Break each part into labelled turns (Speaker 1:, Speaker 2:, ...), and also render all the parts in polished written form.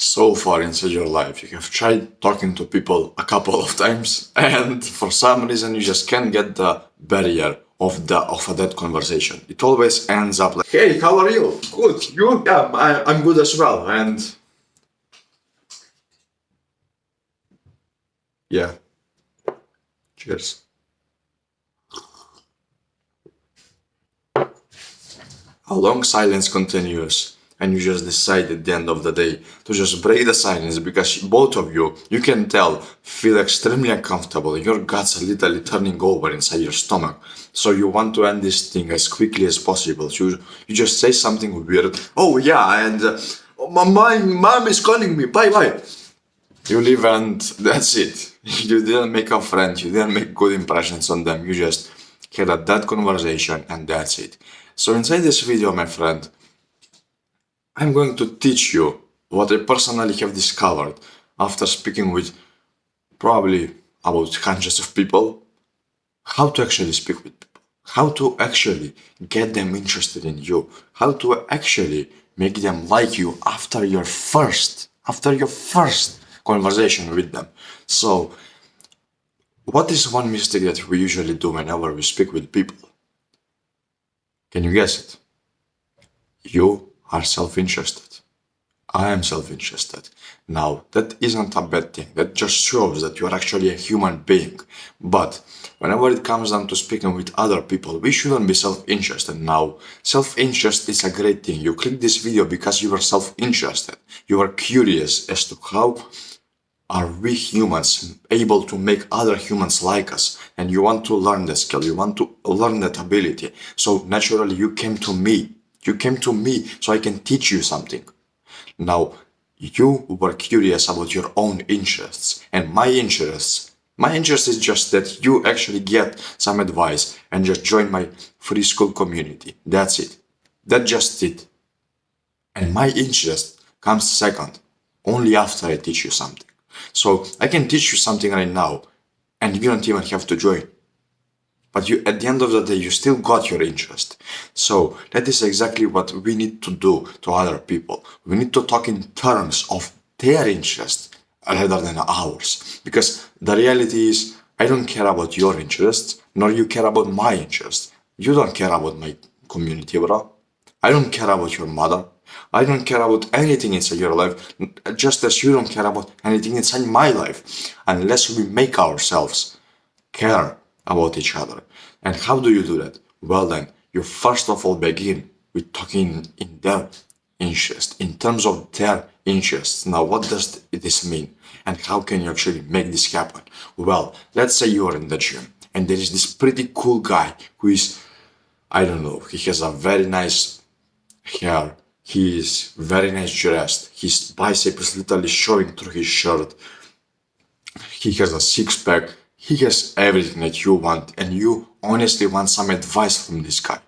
Speaker 1: So far inside your life, you have tried talking to people a couple of times, and for some reason, you just can't get the barrier of that conversation. It always ends up like, "Hey, how are you? Good, you? Yeah, I'm good as well." And yeah, cheers. A long silence continues, and you just decide at the end of the day to just break the silence because both of you can tell, feel extremely uncomfortable. Your guts are literally turning over inside your stomach. So you want to end this thing as quickly as possible. So you just say something weird. Oh yeah, and my mom is calling me. Bye bye. You leave and that's it. You didn't make a friend, you didn't make good impressions on them, you just had a dead conversation and that's it. So inside this video, my friend, I'm going to teach you what I personally have discovered after speaking with probably about hundreds of people, how to actually speak with people, how to actually get them interested in you, how to actually make them like you after your first conversation with them. So, what is one mistake that we usually do whenever we speak with people? Can you guess it? You are self-interested. I am self-interested. Now, that isn't a bad thing. That just shows that you're actually a human being. But whenever it comes down to speaking with other people, we shouldn't be self-interested. Now, self-interest is a great thing. You click this video because you are self-interested. You are curious as to how are we humans able to make other humans like us, and you want to learn that skill, you want to learn that ability. So naturally you came to me so I can teach you something. Now you were curious about your own interests, and my interest is just that you actually get some advice and just join my free school community. That's it. That's just it. And my interest comes second, only after I teach you something. So I can teach you something right now, and you don't even have to join. But you, at the end of the day, you still got your interest. So that is exactly what we need to do to other people. We need to talk in terms of their interest rather than ours. Because the reality is, I don't care about your interests, nor you care about my interests. You don't care about my community, bro. I don't care about your mother. I don't care about anything inside your life, just as you don't care about anything inside my life, unless we make ourselves care about each other. And how do you do that? Well then, you first of all begin with talking in their interest, in terms of their interests. Now, what does this mean? And how can you actually make this happen? Well, let's say you are in the gym, and there is this pretty cool guy who is, I don't know, he has a very nice hair. He is very nice dressed. His bicep is literally showing through his shirt. He has a six-pack. He has everything that you want, and you honestly want some advice from this guy.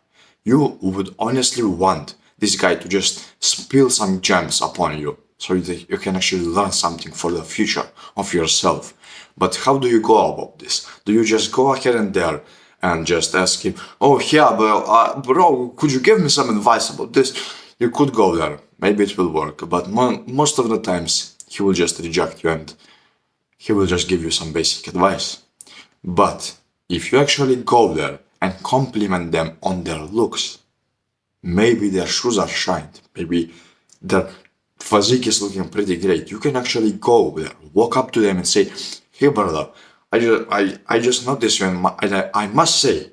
Speaker 1: You would honestly want this guy to just spill some gems upon you so that you can actually learn something for the future of yourself. But how do you go about this? Do you just go ahead and there and just ask him, "Oh yeah, but bro, could you give me some advice about this?" You could go there, maybe it will work, but most of the times he will just reject you and he will just give you some basic advice. But if you actually go there and compliment them on their looks, maybe their shoes are shined, maybe their physique is looking pretty great, you can actually go there, walk up to them and say, "Hey brother, I just noticed you, and I must say,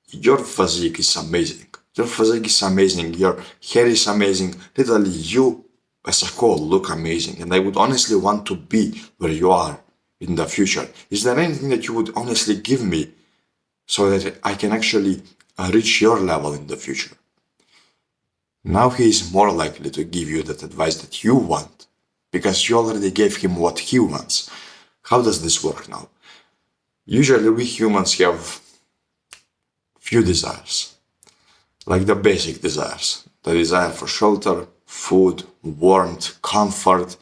Speaker 1: your physique is amazing. Your physique is amazing. Your hair is amazing. Literally, you as a whole look amazing. And I would honestly want to be where you are in the future. Is there anything that you would honestly give me so that I can actually reach your level in the future?" Now he is more likely to give you that advice that you want because you already gave him what he wants. How does this work now? Usually we humans have few desires. Like the basic desires, the desire for shelter, food, warmth, comfort,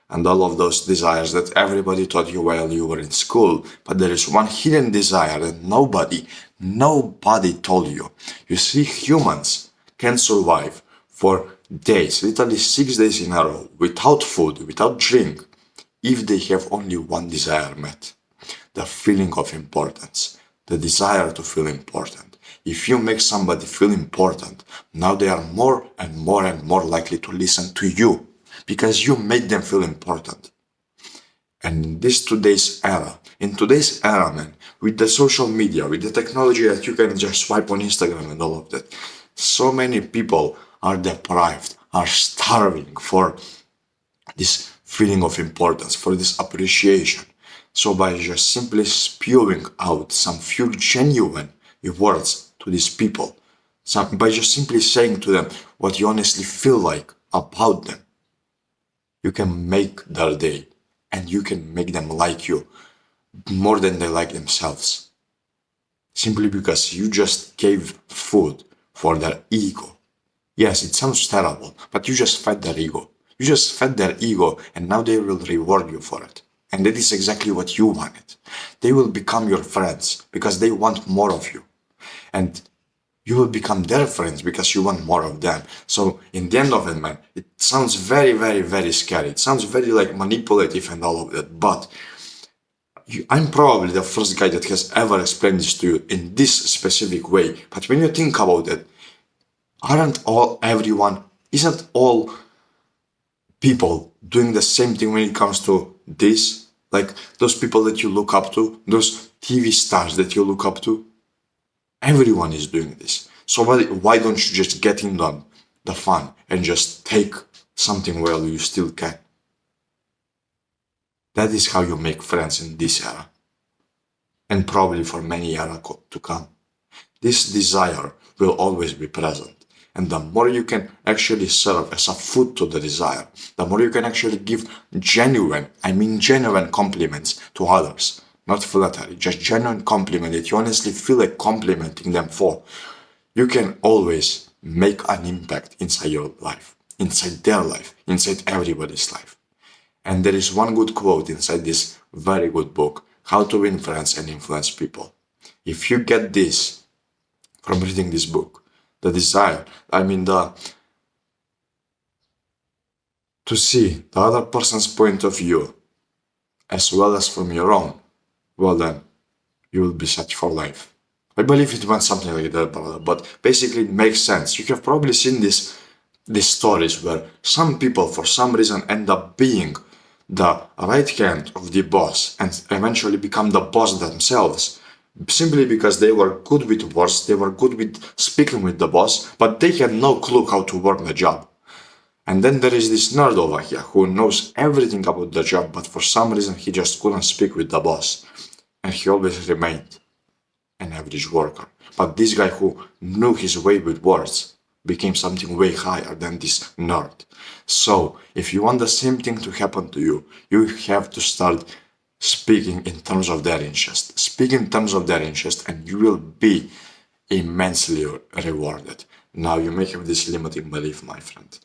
Speaker 1: and all of those desires that everybody taught you while you were in school. But there is one hidden desire that nobody told you. You see, humans can survive for days, literally 6 days in a row, without food, without drink, if they have only one desire met, the feeling of importance, the desire to feel important. If you make somebody feel important, now they are more and more and more likely to listen to you because you made them feel important. And in today's era, man, with the social media, with the technology that you can just swipe on Instagram and all of that, so many people are deprived, are starving for this feeling of importance, for this appreciation. So by just simply spewing out some few genuine words to these people, by just simply saying to them what you honestly feel like about them, you can make their day and you can make them like you more than they like themselves. Simply because you just gave food for their ego. Yes, it sounds terrible, but you just fed their ego. You just fed their ego and now they will reward you for it. And that is exactly what you wanted. They will become your friends because they want more of you. And you will become their friends because you want more of them. So in the end of it, man, it sounds very, very, very scary. It sounds very like manipulative and all of that. But I'm probably the first guy that has ever explained this to you in this specific way. But when you think about it, isn't all people doing the same thing when it comes to this? Like those people that you look up to, those TV stars that you look up to, everyone is doing this. So why don't you just get in on the fun and just take something while you still can? That is how you make friends in this era. And probably for many years to come. This desire will always be present. And the more you can actually serve as a food to the desire, the more you can actually give genuine compliments to others. Not flattery, just genuine compliment that you honestly feel like complimenting them for. You can always make an impact inside your life, inside their life, inside everybody's life. And there is one good quote inside this very good book, How to Win Friends and Influence People. If you get this from reading this book, to see the other person's point of view as well as from your own, well then, you will be set for life. I believe it went something like that, brother, but basically it makes sense. You have probably seen these stories where some people for some reason end up being the right hand of the boss and eventually become the boss themselves simply because they were good with words, they were good with speaking with the boss, but they had no clue how to work the job. And then there is this nerd over here who knows everything about the job, but for some reason he just couldn't speak with the boss. And he always remained an average worker. But this guy who knew his way with words became something way higher than this nerd. So, if you want the same thing to happen to you, you have to start speaking in terms of their interest. Speak in terms of their interest and you will be immensely rewarded. Now, you may have this limiting belief, my friend.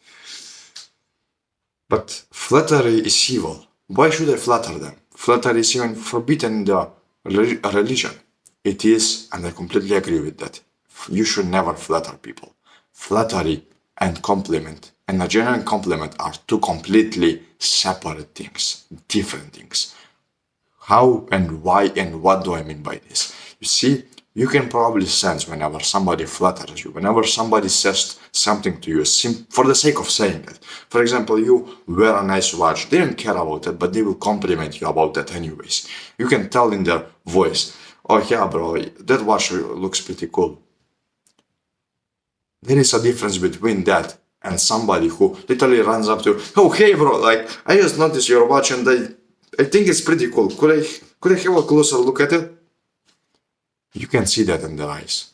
Speaker 1: But flattery is evil. Why should I flatter them? Flattery is even forbidden in the religion. It is, and I completely agree with that. You should never flatter people. Flattery and compliment, and a genuine compliment are two completely separate things, different things. How and why and what do I mean by this? You see, you can probably sense whenever somebody flatters you, whenever somebody says something to you for the sake of saying it. For example, you wear a nice watch, they don't care about it, but they will compliment you about that anyways. You can tell in their voice, oh yeah bro, that watch looks pretty cool. There is a difference between that and somebody who literally runs up to you, oh hey bro, like I just noticed your watch and I think it's pretty cool. Could I have a closer look at it? You can see that in their eyes.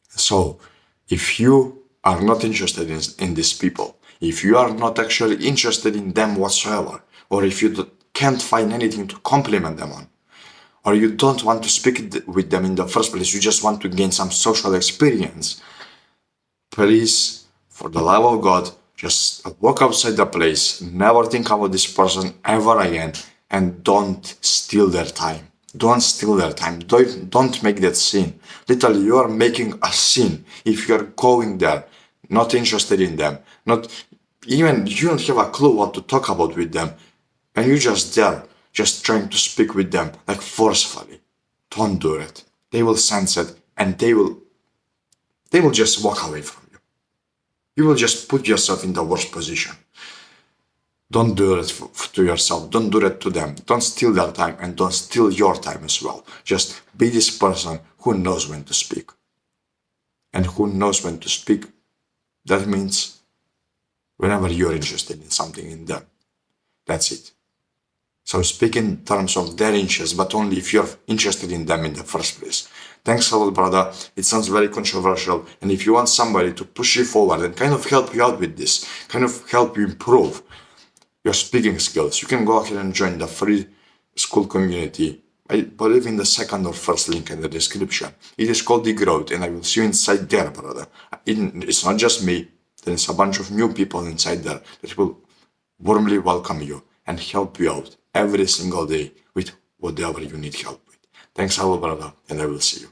Speaker 1: So, if you are not interested in these people, if you are not actually interested in them whatsoever, or if you can't find anything to compliment them on, or you don't want to speak with them in the first place, you just want to gain some social experience, please, for the love of God, just walk outside the place, never think about this person ever again, and don't steal their time. Don't steal their time. Don't make that sin. Literally, you are making a sin if you are going there, not interested in them, Not even you don't have a clue what to talk about with them, and you're just there, just trying to speak with them like forcefully. Don't do it. They will sense it, and they will just walk away from you. You will just put yourself in the worst position. Don't do it to yourself. Don't do it to them. Don't steal their time, and don't steal your time as well. Just be this person who knows when to speak. And who knows when to speak, that means whenever you're interested in something in them. That's it. So speak in terms of their interests, but only if you're interested in them in the first place. Thanks a lot, brother. It sounds very controversial. And if you want somebody to push you forward and kind of help you out with this, kind of help you improve your speaking skills, you can go ahead and join the free school community. I believe in the second or first link in the description. It is called The Growth, and I will see you inside there, brother. It's not just me. There's a bunch of new people inside there that will warmly welcome you and help you out every single day with whatever you need help with. Thanks a lot, brother, and I will see you.